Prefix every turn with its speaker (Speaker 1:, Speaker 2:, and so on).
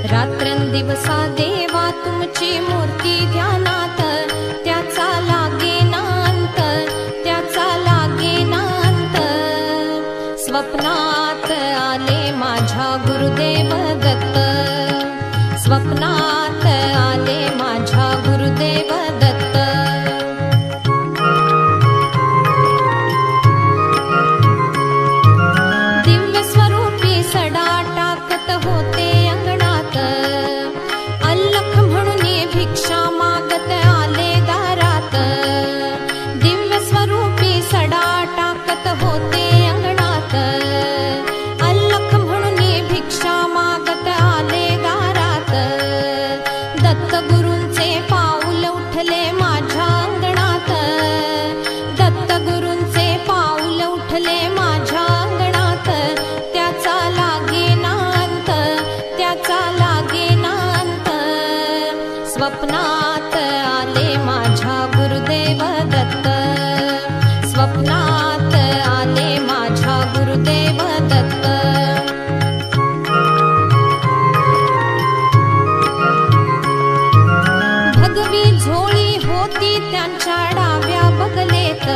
Speaker 1: रात्रंदिवसा देवा तुमची मूर्ती ध्यानात, त्याचा लागेनांत, त्याचा लागेनांत। स्वप्नात आले माझ्या गुरुदेव दत्त, स्वप्नात आले माझ्या गुरुदेव दत्त। दिव्य स्वरूपी सडा टाकत होते अंगणात, अल्लख म्हणून भिक्षा मागत आले दारात। दिव्य स्वरूपी सडा टाकत होते अंगणात, अल्लख म्हणून भिक्षा मागत आले दारात। दत्त गुरूंचे पाऊल उठले माझ्या अंगणात, दत्त गुरूंचे पाऊल उठले माझ्या अंगणात। त्याचा लागेनांत, त्याचा लागेनांत। स्वप्नात आले माझ्या गुरुदेव दत्त, स्वप्नात आले माझ्या गुरुदेव दत्त। भगवी झोळी होती त्यांच्या डाव्या बगलेत,